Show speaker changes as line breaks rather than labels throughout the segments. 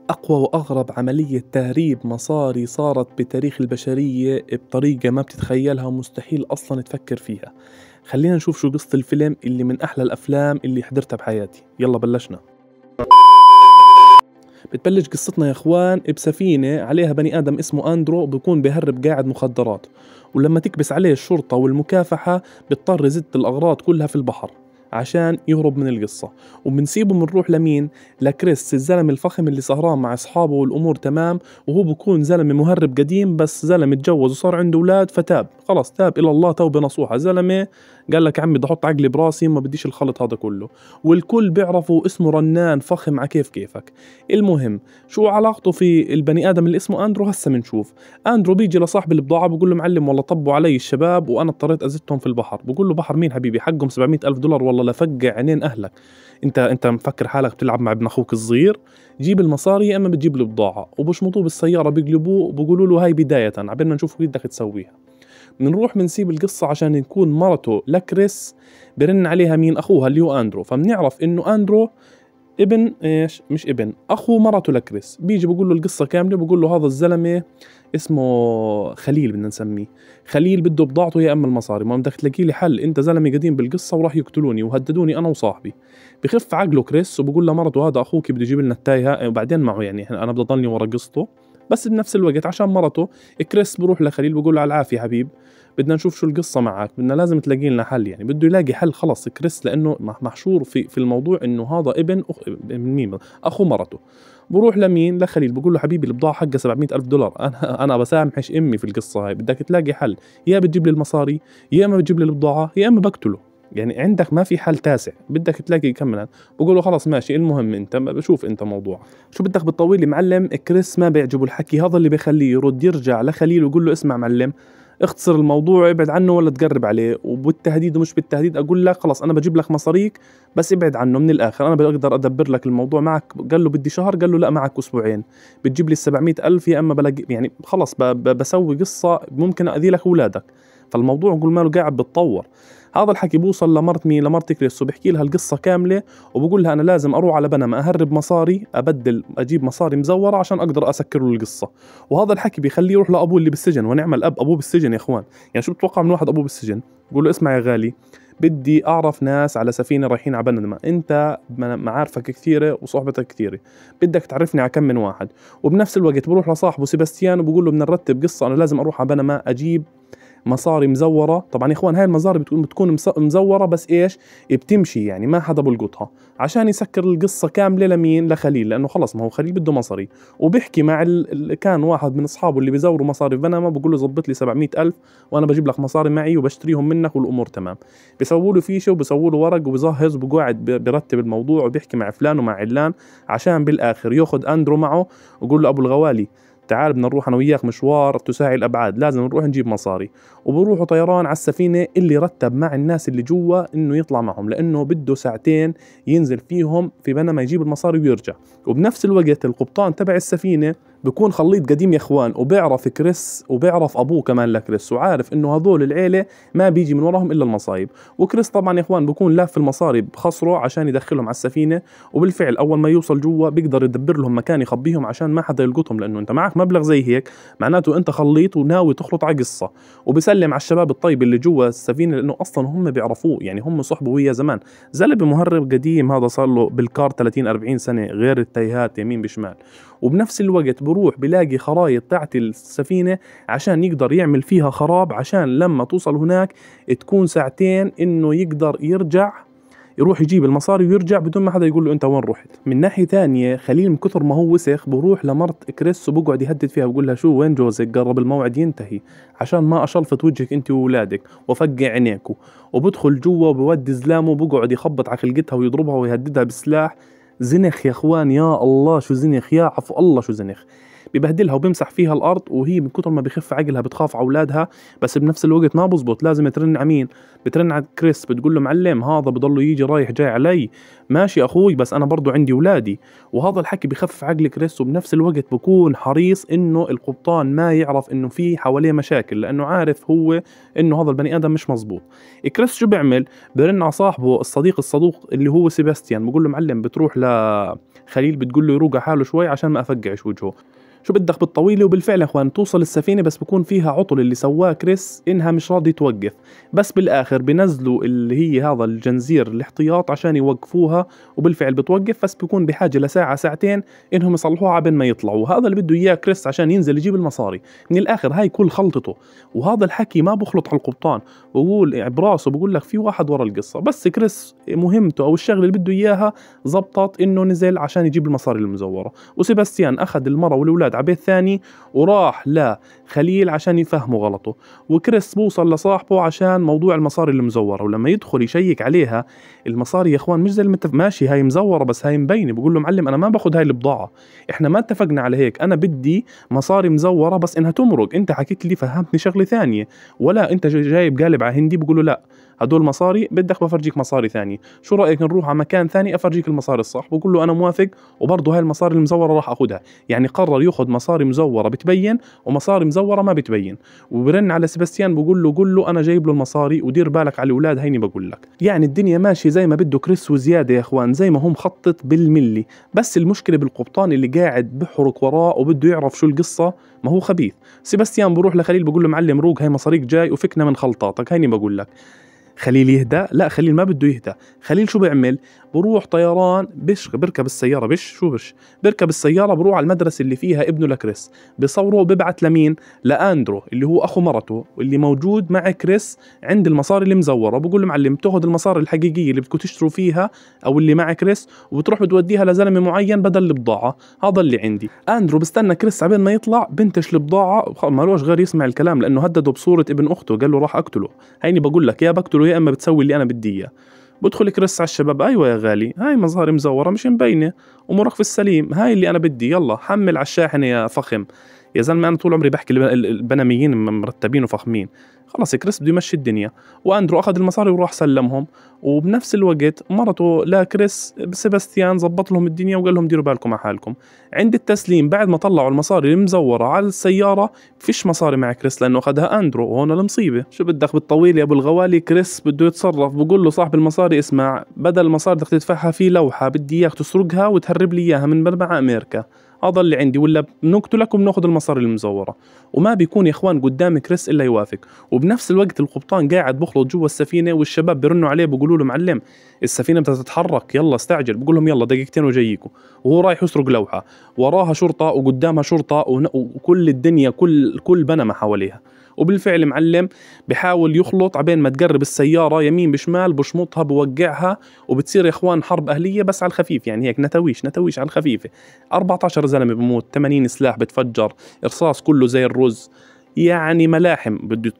أقوى وأغرب عملية تهريب مصاري صارت بتاريخ البشرية بطريقة ما بتتخيلها ومستحيل أصلا تفكر فيها. خلينا نشوف شو قصة الفيلم اللي من أحلى الأفلام اللي حضرتها بحياتي. يلا بلشنا. بتبلش قصتنا يا اخوان بسفينة عليها بني آدم اسمه أندرو، بيكون بيهرب قاعد مخدرات، ولما تكبس عليه الشرطة والمكافحة بيضطر يزت الأغراض كلها في البحر عشان يهرب من القصة. وبنسيبه بنروح لمين؟ لكريس، الزلمة الفخم اللي سهران مع أصحابه والأمور تمام، وهو بكون زلمة مهرب قديم، بس زلمة اتجوز وصار عنده أولاد فتاب، خلاص تاب إلى الله توبة نصوحة. زلمة قال لك عمي بدي أحط عقلي براسي، ما بديش الخلط هذا كله. والكل بيعرفه اسمه رنان فخم على كيف كيفك. المهم شو علاقته في البني آدم اللي اسمه أندرو؟ هسه بنشوف. أندرو بيجي لصاحب البضاعة بقول له معلم والله طبوا علي الشباب وأنا اضطريت أزتهم في البحر. بقول له بحر مين حبيبي؟ حقهم 700 ألف دولار والله لفقع عينين أهلك. أنت مفكر حالك بتلعب مع ابن أخوك الصغير؟ جيب المصاري يا أما بتجيب البضاعة. وبشمطوه بالسيارة بيقلبوه وبقولوا له هاي بداية عبين ما نشوف كيف بدك تسويها. بنروح بنسيب القصة عشان يكون مرته لكريس برن عليها مين؟ أخوها اللي هو أندرو. فبنعرف إنه أندرو ابن ايش؟ مش ابن اخو مرته لكريس. بيجي بقول له القصه كامله، بقول له هذا الزلمه اسمه خليل، بدنا نسميه خليل، بده بضاعته يا اما المصاري، ما بدك تلاقي لي حل، انت زلمه قديم بالقصه وراح يقتلوني وهددوني انا وصاحبي. بخف عقله كريس وبقول لمرته هذا اخوك بده يجيب لنا التايهه وبعدين معه، يعني انا بدي اضلني ورا قصته، بس بنفس الوقت عشان مرته. كريس بروح لخليل بقول له على العافيه حبيب، بدنا نشوف شو القصة معك، بدنا لازم تلاقي لنا حل. يعني بده يلاقي حل خلص كريس، لأنه محشور في الموضوع إنه هذا ابن مين؟ أخو مرته. بروح لمين؟ لخليل بقول له حبيبي البضاعة حقها 700 ألف دولار، أنا بسامحش أمي في القصة هاي، بدك تلاقي حل، يا بتجيب لي المصاري يا إما بتجيب لي البضاعة يا إما بقتله، يعني عندك ما في حل تاسع، بدك تلاقي كمل. بقول له خلاص ماشي، المهم انت بشوف انت موضوع شو بدك بتطول لي معلم. كريس ما بيعجبه الحكي هذا، اللي بيخليه يرد يرجع لخليل ويقول له اسمع معلم، اختصر الموضوع، ابعد عنه ولا تقرب عليه، وبالتهديد ومش بالتهديد اقول لك خلاص انا بجيب لك مصاريك بس ابعد عنه من الاخر، انا بقدر ادبر لك الموضوع معك. قال له بدي شهر، قال له لا معك اسبوعين، بتجيب لي 700 ألف يا اما بلاقي، يعني خلاص بسوي قصة ممكن اذي لك اولادك. فالموضوع قول ماله قاعد بتطور. هذا الحكي بوصل لمرت مين؟ لمرت كريس، وبحكي لها القصة كاملة وبقول لها أنا لازم أروح على بنما أهرب مصاري، أبدل أجيب مصاري مزورة عشان أقدر أسكر له القصة. وهذا الحكي بيخليه يروح لأبوه اللي بالسجن، ونعمل أبوه بالسجن يا إخوان، يعني شو بتوقع من واحد أبوه بالسجن؟ بقول له اسمع يا غالي، بدي أعرف ناس على سفينة رايحين على بنما، أنت معارفك كثيرة وصحبتك كثيرة، بدك تعرفني على كم من واحد. وبنفس الوقت بروح لصاحبه سيباستيان وبقول له بدنا نرتب قصة، أنا لازم أروح على بنما أجيب مصاري مزورة. طبعا يا اخوان هاي المصاري بتكون مزورة بس ايش؟ بتمشي، يعني ما حدا بلقطها، عشان يسكر القصة كاملة لمين؟ لخليل، لانه خلص ما هو خليل بده مصاري. وبيحكي مع كان واحد من اصحابه اللي بيزوروا مصاري في بنما، بقول له زبط لي 700 ألف وانا بجيب لك مصاري معي وبشتريهم منك والامور تمام. بيسووا له فيشه وبيسووا له ورق وبيجهز وبقعد بيرتب الموضوع وبيحكي مع فلان ومع علان، عشان بالاخر ياخذ اندرو معه ويقول له ابو الغوالي تعال بدنا نروح انا وياك مشوار تساعي الابعاد، لازم نروح نجيب مصاري. وبروحوا طيران على السفينه اللي رتب مع الناس اللي جوا انه يطلع معهم، لانه بده ساعتين ينزل فيهم في بنما يجيب المصاري ويرجع. وبنفس الوقت القبطان تبع السفينه بكون خليط قديم يا اخوان، وبيعرف كريس وبيعرف ابوه كمان لكريس، وعارف انه هذول العيله ما بيجي من وراهم الا المصايب. وكريس طبعا يا اخوان بكون لاف المصاري بخصره عشان يدخلهم على السفينه، وبالفعل اول ما يوصل جوا بيقدر يدبر لهم مكان يخبيهم عشان ما حدا يلقطهم، لانه انت معك مبلغ زي هيك معناته انت خليط وناوي تخلط على قصه. وبسلم على الشباب الطيب اللي جوا السفينه، لانه اصلا هم بيعرفوه، يعني هم صحبه وياه زمان. زلمه مهرب قديم هذا، صار له بالكار 30 40 سنه، غير التيهات يمين بشمال. وبنفس الوقت بروح بلاقي خرايط تاعت السفينة عشان يقدر يعمل فيها خراب، عشان لما توصل هناك تكون ساعتين انه يقدر يرجع، يروح يجيب المصاري ويرجع بدون ما حدا يقول له انت وين رحت. من ناحية تانية خليل من كثر ما هو وسخ بروح لمرت كريس وبقعد يهدد فيها، بقول لها شو وين جوزك؟ قرب الموعد ينتهي عشان ما اشلفت وجهك انت واولادك وفقع عينيكوا. وبدخل جوا وبودي زلامه وبقعد يخبط على خلقتها ويضربها ويهددها بالسلاح. زنخ يا اخوان، يا الله شو زنخ، يا عفو الله شو زنخ. ببهدلها وبمسح فيها الارض، وهي من كتر ما بخف عقلها بتخاف على اولادها. بس بنفس الوقت ما بزبط، لازم ترن على مين؟ بترن على كريس، بتقول له معلم هذا بضله يجي رايح جاي علي. ماشي اخوي بس انا برضو عندي اولادي. وهذا الحكي بخفف عقل كريس، وبنفس الوقت بكون حريص انه القبطان ما يعرف انه في حواليه مشاكل، لانه عارف هو انه هذا البني ادم مش مزبوط. كريس شو بيعمل؟ برن على صاحبه الصدوق اللي هو سيباستيان، بقول له معلم بتروح لخليل بتقول له يروق على حاله شوي عشان ما افقعش وجهه. شو بدك بالطويله. وبالفعل يا اخوان توصل السفينه، بس بكون فيها عطل اللي سواه كريس انها مش راضي توقف. بس بالاخر بنزلوا اللي هي هذا الجنزير الاحتياط عشان يوقفوها، وبالفعل بتوقف، بس بيكون بحاجه لساعه ساعتين انهم يصلحوها عبين ما يطلعوا. هذا اللي بده اياه كريس عشان ينزل يجيب المصاري. من الاخر هاي كل خلطته. وهذا الحكي ما بخلط على القبطان، وبقول براسه بقول لك في واحد ورا القصه. بس كريس مهمته او الشغله اللي بده اياها زبطت، انه نزل عشان يجيب المصاري المزوره. وسيباستيان اخذ المرة والاولاد على بيت ثاني وراح لخليل عشان يفهموا غلطه. وكريس بوصل لصاحبه عشان موضوع المصاري المزوره، ولما يدخل يشيك عليها المصاري يا اخوان مش زي ماشي هاي مزوره بس هاي مبينه. بقول له معلم انا ما باخذ هاي البضاعه، احنا ما اتفقنا على هيك، انا بدي مصاري مزوره بس انها تمرق. انت حكيت لي فهمتني شغله ثانيه، ولا انت جايب قالب على هندي. بقول له لا هدول مصاري، بدك بفرجيك مصاري ثانيه، شو رايك نروح على مكان ثاني افرجيك المصاري الصح. بقول له انا موافق، وبرضه هاي المصاري المزوره راح اخذها. يعني قرر ياخذ مصاري مزوره بتبين ومصاري مزوره ما بتبين. وبرن على سيباستيان بقول له قول له انا جايب له المصاري ودير بالك على الاولاد، هيني بقول لك. يعني الدنيا ماشيه زي ما بده كريس وزياده يا اخوان، زي ما هو مخطط بالملي. بس المشكله بالقبطان اللي قاعد بحرك وراه وبده يعرف شو القصه، ما هو خبيث. سيباستيان بروح لخليل بقول له معلم روق هاي مصاريك جاي وفكنا من خلطاتك، هيني بقول لك. خليل يهدى؟ لا خليل ما بده يهدى. خليل شو بيعمل؟ بروح طيران بركب السيارة بركب السيارة بروح على المدرسة اللي فيها ابنه لكريس، بصوره وببعت لمين؟ لأندرو اللي هو أخو مرته واللي موجود مع كريس عند المصاري اللي مزورة. بقول له معلم تاخذ المصاري الحقيقية اللي بدكم تشتروا فيها أو اللي مع كريس وبتروح بتوديها لزلمة معين بدل البضاعة، هذا اللي عندي. أندرو بستنى كريس عبين ما يطلع بنتش البضاعة، ما لوش غير يسمع الكلام لأنه هدده بصورة ابن أخته، قال له راح أقتله. هيني بقول لك يا بقتله يا اما بتسوي اللي انا بدي اياه. بدخل كريس على الشباب، ايوه يا غالي هاي مظهري مزوره مش مبينه ومرخ في السليم، هاي اللي انا بدي، يلا حمل على الشاحنه يا فخم. يا زلمه انا طول عمري بحكي البنميين مرتبين وفخمين. خلاص كريس بده يمشي الدنيا، واندرو اخذ المصاري وراح سلمهم. وبنفس الوقت مرته لا كريس سيباستيان زبط لهم الدنيا وقال لهم ديروا بالكم على حالكم. عند التسليم بعد ما طلعوا المصاري المزوره على السياره فيش مصاري مع كريس لانه اخذها اندرو، وهون المصيبه. شو بدك بالطويل يا ابو الغوالي؟ كريس بده يتصرف، بقول له صاحب المصاري اسمع، بدل المصاري بدك تدفعها في لوحه بدي اياك تسرقها وتهرب لي اياها من مع امريكا، هذا اللي عندي، ولا بنقتلك وبناخذ المصاري المزوره. وما بيكون يا اخوان قدام كريس الا يوافق. وبنفس الوقت القبطان قاعد بخلط جوا السفينه والشباب بيرنوا عليه بيقولوا له معلم السفينه بدها تتحرك يلا استعجل. بقول لهم يلا دقيقتين وجايكم. وهو رايح يسرق لوحه، وراها شرطه وقدامها شرطه وكل الدنيا كل بنما حواليها. وبالفعل معلم بحاول يخلط عبين ما تقرب السيارة يمين بشمال بشمطها بوقعها، وبتصير يا اخوان حرب أهلية بس على الخفيف، يعني هيك نتويش على الخفيفة. 14 زلمة بموت، 80 سلاح بتفجر، إرصاص كله زي الرز، يعني ملاحم. بده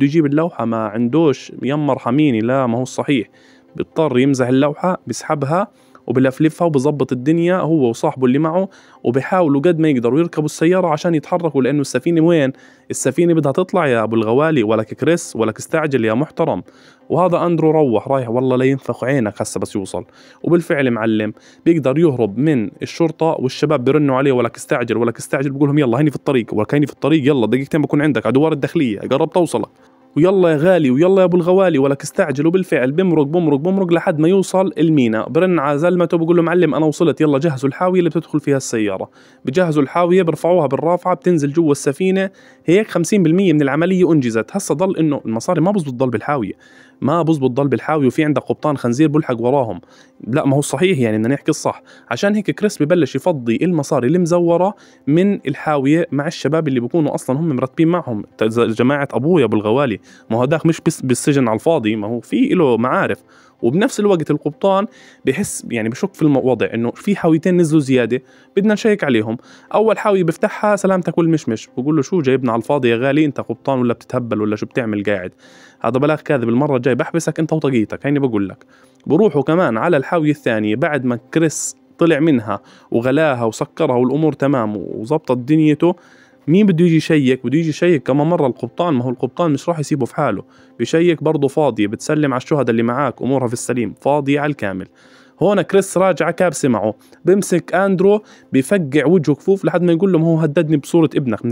يجيب اللوحة ما عندوش يما ارحميني، لا ما هو الصحيح. بيضطر يمزح اللوحة بيسحبها وبلفلفها وبظبط الدنيا هو وصاحبه اللي معه، وبيحاولوا قد ما يقدروا يركبوا السيارة عشان يتحركوا، لأنه السفينة وين؟ السفينة بدها تطلع يا أبو الغوالي، ولك كريس ولك استعجل يا محترم. وهذا أندرو روح رايح والله لا ينفخ عينك هسه بس يوصل. وبالفعل معلم بيقدر يهرب من الشرطة، والشباب بيرنوا عليه ولك استعجل بقول لهم يلا هيني في الطريق، ولك هيني في الطريق يلا دقيقتين بكون عندك عدوار الداخلية قرب توصلك، ويلا يا غالي ويلا يا ابو الغوالي ولك استعجل. وبالفعل بمرق لحد ما يوصل المينا. برن على زلمته بقول له معلم انا وصلت، يلا جهزوا الحاويه اللي بتدخل فيها السياره. بجهزوا الحاويه برفعوها بالرافعه بتنزل جوا السفينه. هيك 50% من العمليه انجزت. هسه ضل انه المصاري ما بزبط ضل بالحاويه، وفي عندك قبطان خنزير بلحق وراهم. لا ما هو صحيح، يعني بدنا نحكي الصح. عشان هيك كريس ببلش يفضي المصاري المزوره من الحاويه مع الشباب اللي بيكونوا اصلا هم مرتبين معهم، جماعه ابويا ابو الغوالي. ما هو هداك مش بس بالسجن على الفاضي، ما هو في له معارف. وبنفس الوقت القبطان بحس يعني بشك في الوضع انه في حاويتين نزلوا زياده بدنا نشيك عليهم. اول حاويه بفتحها سلامتك والمشمش، بقول له شو جايبنا على الفاضي يا غالي، انت قبطان ولا بتتهبل ولا شو بتعمل قاعد؟ هذا بلاغ كاذب، المره الجاي بحبسك انت وطاقيتك، هيني بقول لك. بروحوا كمان على الحاويه الثانيه بعد ما كريس طلع منها وغلاها وسكرها والأمور تمام وزبطت دنيته، مين بده يجي يشيك؟ بده يجي يشيك كمان مرة القبطان. ما هو القبطان مش راح يسيبه في حاله، بيشيك برضه فاضية، بتسلم على الشهداء اللي معاك أمورها في السليم، فاضية على الكامل. هون كريس راجع كابسة معه، بمسك أندرو بيفقع وجهه كفوف لحد ما يقول لهم هو هددني بصورة ابنك.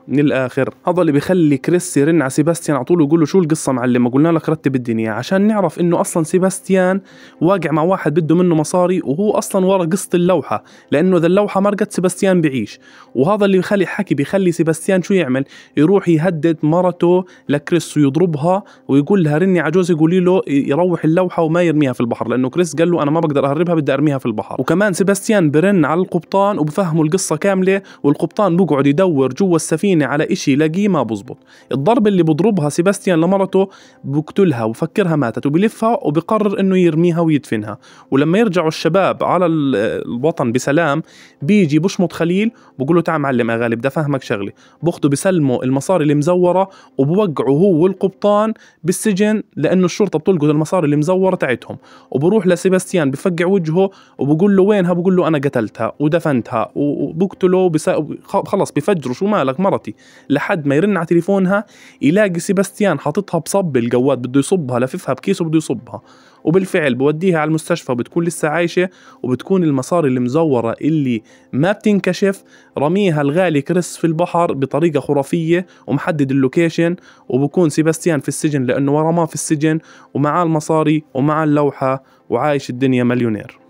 من الآخر هذا اللي بيخلي كريس يرن على سيباستيان على طول ويقول له شو القصة معلم، قلنا لك رتب الدنيا، عشان نعرف إنه أصلا سيباستيان واقع مع واحد بده منه مصاري، وهو أصلا ورا قصة اللوحة، لأنه إذا اللوحة مرقت سيباستيان بيعيش. وهذا اللي بيخلي سيباستيان شو يعمل؟ يروح يهدد مرته لكريس ويضربها ويقول لها رني على جوزي قولي له يروح اللوحة وما يرميها في البحر، لأنه كريس قال له أنا ما بقدر أهربها، بدي أرميها في البحر. وكمان سيباستيان برن على القبطان وبفهمه القصة كاملة، والقبطان بقعد يدور جوا السفينة على إشي يلاقيه ما بزبط. الضرب اللي بضربها سيباستيان لمرته بقتلها وفكرها ماتت، وبلفها وبقرر إنه يرميها ويدفنها. ولما يرجعوا الشباب على الوطن بسلام بيجي بشمط خليل بقول له تعال معلم يا غالي بدي أفهمك شغلة، بأخذوا بسلموا المصاري المزورة وبوقعوا هو والقبطان بالسجن، لأنه الشرطة بتلقط المصاري المزورة تاعتهم. وبروح لسيباستيان بفقع وجهه وبقول له وينها، بقول له أنا قتلتها ودفنتها، وبقتله خلص بفجروا شو مالك مرتي، لحد ما يرن على تليفونها يلاقي سيباستيان حاططها بصب الجواد بده يصبها، لففها بكيس وبده يصبها. وبالفعل بوديها على المستشفى، بتكون لسه عايشة، وبتكون المصاري المزورة اللي ما بتنكشف رميها الغالي كريس في البحر بطريقة خرافية ومحدد اللوكيشن. وبكون سيباستيان في السجن لأنه ورا ما في السجن ومعاه المصاري ومعاه اللوحة وعايش الدنيا مليونير.